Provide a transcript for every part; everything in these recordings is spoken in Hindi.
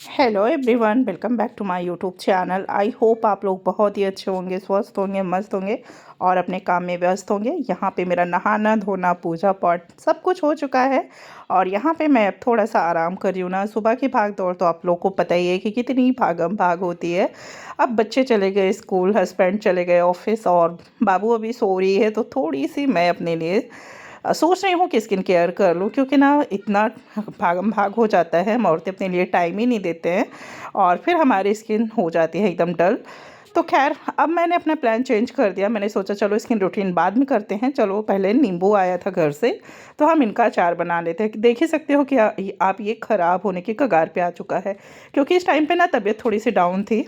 Hello everyone, welcome back to my YouTube channel. I hope आप लोग बहुत ही अच्छे होंगे, स्वस्थ होंगे, मस्त होंगे और अपने काम में व्यस्त होंगे। यहाँ पे मेरा नहाना धोना पूजा पाठ सब कुछ हो चुका है और यहाँ पे मैं अब थोड़ा सा आराम कर रही हूँ ना। सुबह की भाग दौड़ तो आप लोग को पता ही है कि कितनी भागम भाग होती है। अब बच्चे चले गए स्कूल, हस्बैंड चले गए ऑफिस और बाबू अभी सो रही है, तो थोड़ी सी मैं अपने लिए सोच रही हूँ कि स्किन केयर कर लूँ, क्योंकि ना इतना भागम भाग हो जाता है, हम औरतें अपने लिए टाइम ही नहीं देते हैं और फिर हमारी स्किन हो जाती है एकदम डल। तो खैर, अब मैंने अपना प्लान चेंज कर दिया। मैंने सोचा चलो स्किन रूटीन बाद में करते हैं। चलो, पहले नींबू आया था घर से, तो हम इनका अचार बना लेते हैं। देख ही सकते हो कि आप ये ख़राब होने की कगार पे आ चुका है, क्योंकि इस टाइम पे ना तबीयत थोड़ी सी डाउन थी।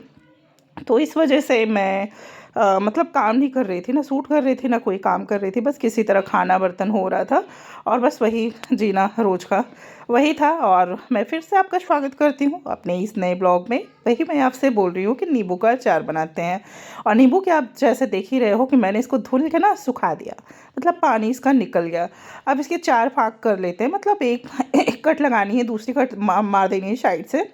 तो इस वजह से मैं मतलब काम नहीं कर रही थी ना, सूट कर रही थी ना, कोई काम कर रही थी। बस किसी तरह खाना बर्तन हो रहा था और बस वही जीना रोज़ का वही था। और मैं फिर से आपका स्वागत करती हूँ अपने इस नए ब्लॉग में। वही मैं आपसे बोल रही हूँ कि नींबू का अचार बनाते हैं। और नींबू के आप जैसे देख ही रहे हो कि मैंने इसको धुल के ना सुखा दिया, मतलब पानी इसका निकल गया। अब इसके 4 फाँक कर लेते हैं, मतलब एक एक कट लगानी है, दूसरी कट मार देनी है साइड से,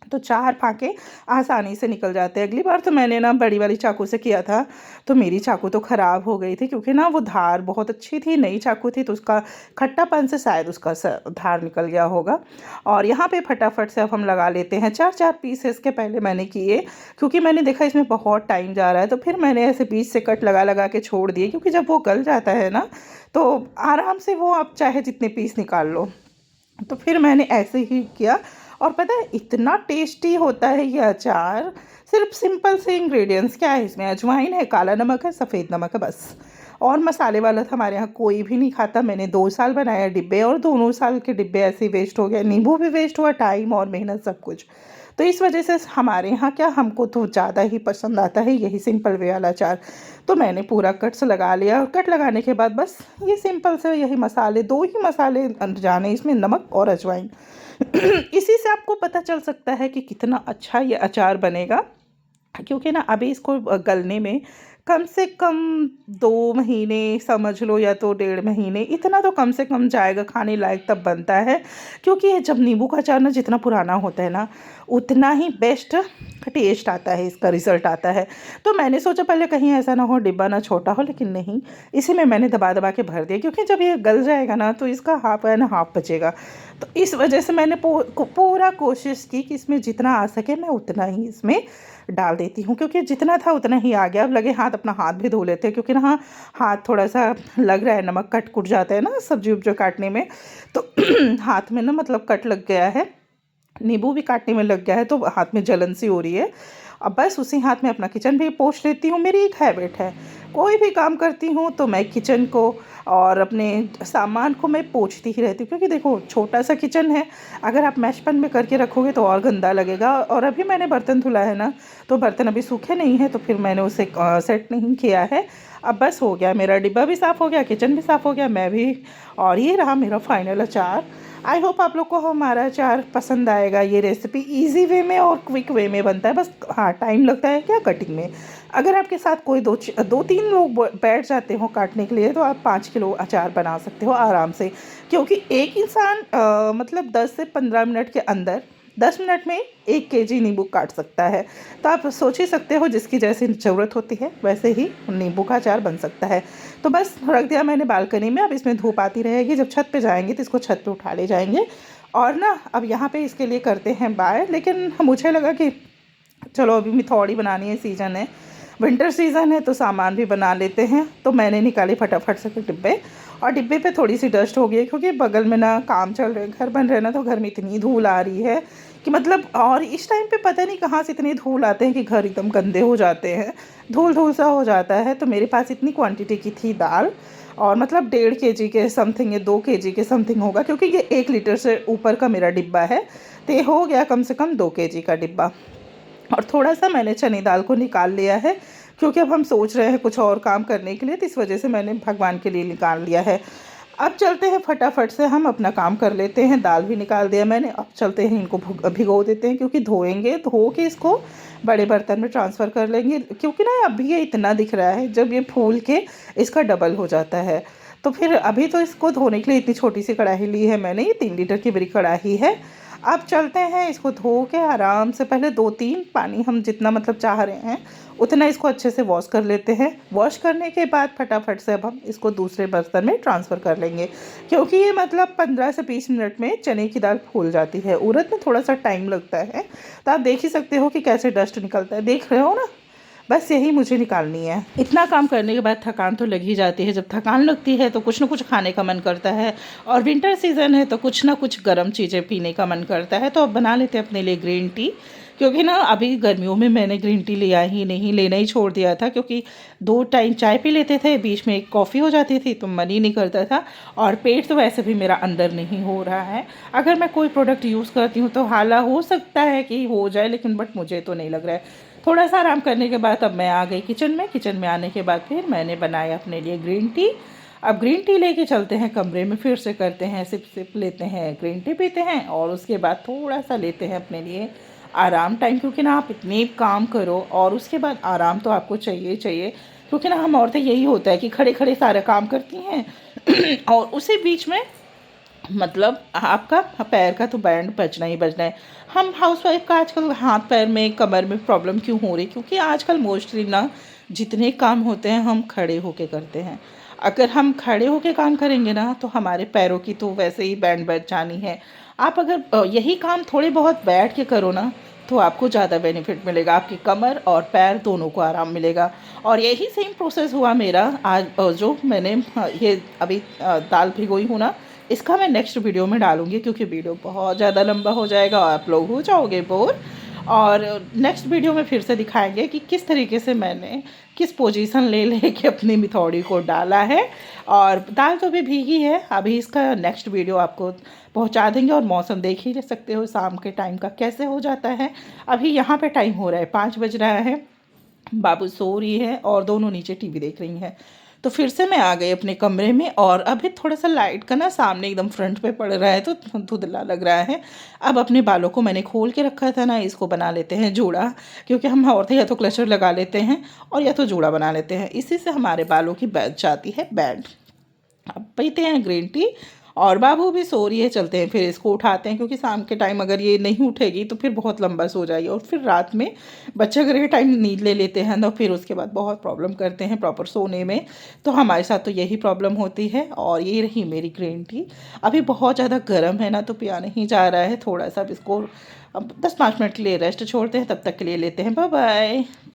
तो 4 फाँके आसानी से निकल जाते हैं। अगली बार तो मैंने ना बड़ी वाली चाकू से किया था, तो मेरी चाकू तो ख़राब हो गई थी, क्योंकि ना वो धार बहुत अच्छी थी, नई चाकू थी, तो उसका खट्टापन से शायद उसका धार निकल गया होगा। और यहाँ पे फटाफट से अब हम लगा लेते हैं 4-4 पीस। इसके पहले मैंने किए, क्योंकि मैंने देखा इसमें बहुत टाइम जा रहा है, तो फिर मैंने ऐसे बीच से कट लगा लगा के छोड़ दिए, क्योंकि जब वो गल जाता है ना, तो आराम से वो आप चाहे जितने पीस निकाल लो। तो फिर मैंने ऐसे ही किया और पता है इतना टेस्टी होता है ये अचार। सिर्फ सिंपल से इंग्रेडिएंट्स क्या है इसमें, अजवाइन है, काला नमक है, सफ़ेद नमक है, बस। और मसाले वाला तो हमारे यहाँ कोई भी नहीं खाता। मैंने 2 साल बनाया डिब्बे, और दोनों साल के डिब्बे ऐसे ही वेस्ट हो गए, नींबू भी वेस्ट हुआ, टाइम और मेहनत सब कुछ। तो इस वजह से हमारे यहाँ क्या, हमको तो ज़्यादा ही पसंद आता है यही सिंपल वे वाला अचार। तो मैंने पूरा कट्स लगा लिया और कट लगाने के बाद बस ये सिंपल से यही मसाले, 2 ही मसाले जाने इसमें, नमक और अजवाइन। इसी से आपको पता चल सकता है कि कितना अच्छा ये अचार बनेगा, क्योंकि ना अभी इसको गलने में कम से कम 2 महीने समझ लो, या तो 1.5 महीने, इतना तो कम से कम जाएगा, खाने लायक तब बनता है। क्योंकि ये जब नींबू का अचार ना जितना पुराना होता है ना, उतना ही बेस्ट टेस्ट आता है, इसका रिज़ल्ट आता है। तो मैंने सोचा पहले कहीं ऐसा ना हो डिब्बा ना छोटा हो, लेकिन नहीं, इसी में मैंने दबा दबा के भर दिया, क्योंकि जब ये गल जाएगा ना तो इसका हाफ एंड हाफ बचेगा। तो इस वजह से मैंने पूरा कोशिश की कि इसमें जितना आ सके मैं उतना ही इसमें डाल देती हूँ, क्योंकि जितना था उतना ही आ गया। अब लगे हाथ, अपना हाथ भी धो लेते हैं, क्योंकि ना हाथ थोड़ा सा लग रहा है, नमक कट कुट जाता है ना सब्जी उब्जी काटने में, तो हाथ में ना मतलब कट लग गया है, नींबू भी काटने में लग गया है, तो हाथ में जलन सी हो रही है। अब बस उसी हाथ में अपना किचन भी पोंछ लेती हूँ। मेरी एक हैबिट है, कोई भी काम करती हूँ तो मैं किचन को और अपने सामान को मैं पोंछती ही रहती हूँ, क्योंकि देखो छोटा सा किचन है, अगर आप मैशपन में करके रखोगे तो और गंदा लगेगा। और अभी मैंने बर्तन धुला है ना, तो बर्तन अभी सूखे नहीं हैं, तो फिर मैंने उसे सेट नहीं किया है। अब बस हो गया, मेरा डिब्बा भी साफ़ हो गया, किचन भी साफ़ हो गया, मैं भी। और ये रहा मेरा फाइनल अचार। आई होप आप लोग को हमारा अचार पसंद आएगा। ये रेसिपी इजी वे में और क्विक वे में बनता है, बस हाँ टाइम लगता है क्या कटिंग में। अगर आपके साथ कोई 2-3 लोग बैठ जाते हो काटने के लिए, तो आप 5 किलो अचार बना सकते हो आराम से, क्योंकि एक इंसान मतलब 10 से 15 मिनट के अंदर, 10 मिनट में 1 kg नींबू काट सकता है। तो आप सोच ही सकते हो, जिसकी जैसी ज़रूरत होती है वैसे ही नींबू का अचार बन सकता है। तो बस रख दिया मैंने बालकनी में, अब इसमें धूप आती रहेगी, जब छत पे जाएंगे तो इसको छत पे उठा ले जाएंगे। और ना अब यहाँ पे इसके लिए करते हैं बाय, लेकिन मुझे लगा कि चलो अभी मिथौड़ी बनानी है, सीज़न है, विंटर सीज़न है, तो सामान भी बना लेते हैं। तो मैंने निकाली फटाफट से डिब्बे, और डिब्बे पे थोड़ी सी डस्ट हो गई है, क्योंकि बगल में ना काम चल रहे, घर बन रहे ना, तो घर में इतनी धूल आ रही है कि मतलब, और इस टाइम पे पता नहीं कहाँ से इतनी धूल आते हैं कि घर एकदम गंदे हो जाते हैं, धूल धूल सा हो जाता है। तो मेरे पास इतनी क्वांटिटी की थी दाल, और मतलब 1.5 kg के समथिंग, ये 2 kg के समथिंग होगा, क्योंकि ये 1 लीटर से ऊपर का मेरा डिब्बा है, तो ये हो गया कम से कम 2 kg का डिब्बा। और थोड़ा सा मैंने चने दाल को निकाल लिया है, क्योंकि अब हम सोच रहे हैं कुछ और काम करने के लिए, तो इस वजह से मैंने भगवान के लिए निकाल लिया है। अब चलते हैं फटाफट से हम अपना काम कर लेते हैं। दाल भी निकाल दिया मैंने, अब चलते हैं इनको भिगो देते हैं, क्योंकि धोएंगे, धो के इसको बड़े बर्तन में ट्रांसफ़र कर लेंगे, क्योंकि ना अभी ये इतना दिख रहा है, जब ये फूल के इसका डबल हो जाता है। तो फिर अभी तो इसको धोने के लिए इतनी छोटी सी कढ़ाई ली है मैंने, ये 3 लीटर की बड़ी कढ़ाई है। अब चलते हैं इसको धो के आराम से, पहले 2-3 पानी हम जितना मतलब चाह रहे हैं उतना इसको अच्छे से वॉश कर लेते हैं। वॉश करने के बाद फटाफट से अब हम इसको दूसरे बर्तन में ट्रांसफ़र कर लेंगे, क्योंकि ये मतलब 15 से 20 मिनट में चने की दाल फूल जाती है। उड़द में थोड़ा सा टाइम लगता है, तो आप देख ही सकते हो कि कैसे डस्ट निकलता है, देख रहे हो ना। बस यही मुझे निकालनी है। इतना काम करने के बाद थकान तो लग ही जाती है। जब थकान लगती है तो कुछ ना कुछ खाने का मन करता है, और विंटर सीज़न है तो कुछ ना कुछ गर्म चीज़ें पीने का मन करता है। तो अब बना लेते हैं अपने लिए ग्रीन टी, क्योंकि ना अभी गर्मियों में मैंने ग्रीन टी लिया ही नहीं, लेना ही छोड़ दिया था, क्योंकि 2 टाइम चाय पी लेते थे, बीच में एक कॉफ़ी हो जाती थी तो मन ही नहीं करता था, और पेट तो वैसे भी मेरा अंदर नहीं हो रहा है। अगर मैं कोई प्रोडक्ट यूज़ करती हूँ तो हाला हो सकता है कि हो जाए, लेकिन बट मुझे तो नहीं लग रहा है। थोड़ा सा आराम करने के बाद अब मैं आ गई किचन में। किचन में आने के बाद फिर मैंने बनाया अपने लिए ग्रीन टी। अब ग्रीन टी लेके चलते हैं कमरे में, फिर से करते हैं सिप सिप, लेते हैं ग्रीन टी पीते हैं, और उसके बाद थोड़ा सा लेते हैं अपने लिए आराम टाइम, क्योंकि ना आप इतने काम करो और उसके बाद आराम तो आपको चाहिए चाहिए, क्योंकि ना हम औरतें यही होता है कि खड़े खड़े सारा काम करती हैं और उसी बीच में मतलब आपका पैर का तो बैंड बजना ही बजना है। हम हाउसवाइफ का आजकल हाथ पैर में कमर में प्रॉब्लम क्यों हो रही, क्योंकि आजकल मोस्टली ना जितने काम होते हैं हम खड़े होके करते हैं। अगर हम खड़े होके काम करेंगे ना तो हमारे पैरों की तो वैसे ही बैंड बज जानी है। आप अगर यही काम थोड़े बहुत बैठ के करो ना तो आपको ज़्यादा बेनिफिट मिलेगा, आपकी कमर और पैर दोनों को आराम मिलेगा। और यही सेम प्रोसेस हुआ मेरा आज, जो मैंने ये अभी दाल भिगोई हूँ ना, इसका मैं नेक्स्ट वीडियो में डालूँगी, क्योंकि वीडियो बहुत ज़्यादा लंबा हो जाएगा और आप लोग हो जाओगे बोर। और नेक्स्ट वीडियो में फिर से दिखाएंगे कि किस तरीके से मैंने किस पोजीशन ले लेके अपनी मिथौड़ी को डाला है। और दाल तो अभी भीगी है, अभी इसका नेक्स्ट वीडियो आपको पहुंचा देंगे। और मौसम देख ही सकते हो शाम के टाइम का कैसे हो जाता है। अभी यहाँ पे टाइम हो रहा है 5 बज रहा है, बाबू सो रही है और दोनों नीचे टीवी देख रही हैं। तो फिर से मैं आ गई अपने कमरे में, और अभी थोड़ा सा लाइट का ना सामने एकदम फ्रंट पे पड़ रहा है तो धुंधला लग रहा है। अब अपने बालों को मैंने खोल के रखा था ना, इसको बना लेते हैं जूड़ा, क्योंकि हम औरतें या तो क्लचर लगा लेते हैं और या तो जूड़ा बना लेते हैं, इसी से हमारे बालों की बच जाती है बैंड। अब पीते हैं ग्रीन टी, और बाबू भी सो रही है, चलते हैं फिर इसको उठाते हैं, क्योंकि शाम के टाइम अगर ये नहीं उठेगी तो फिर बहुत लंबा सो जाएगी, और फिर रात में बच्चे अगर ये टाइम नींद ले लेते हैं तो फिर उसके बाद बहुत प्रॉब्लम करते हैं प्रॉपर सोने में। तो हमारे साथ तो यही प्रॉब्लम होती है। और ये रही मेरी ग्रीन टी, अभी बहुत ज़्यादा गर्म है ना तो पिया नहीं जा रहा है, थोड़ा सा अब इसको अब 10-5 मिनट के लिए रेस्ट छोड़ते हैं, तब तक के लिए लेते हैं बाय बाय।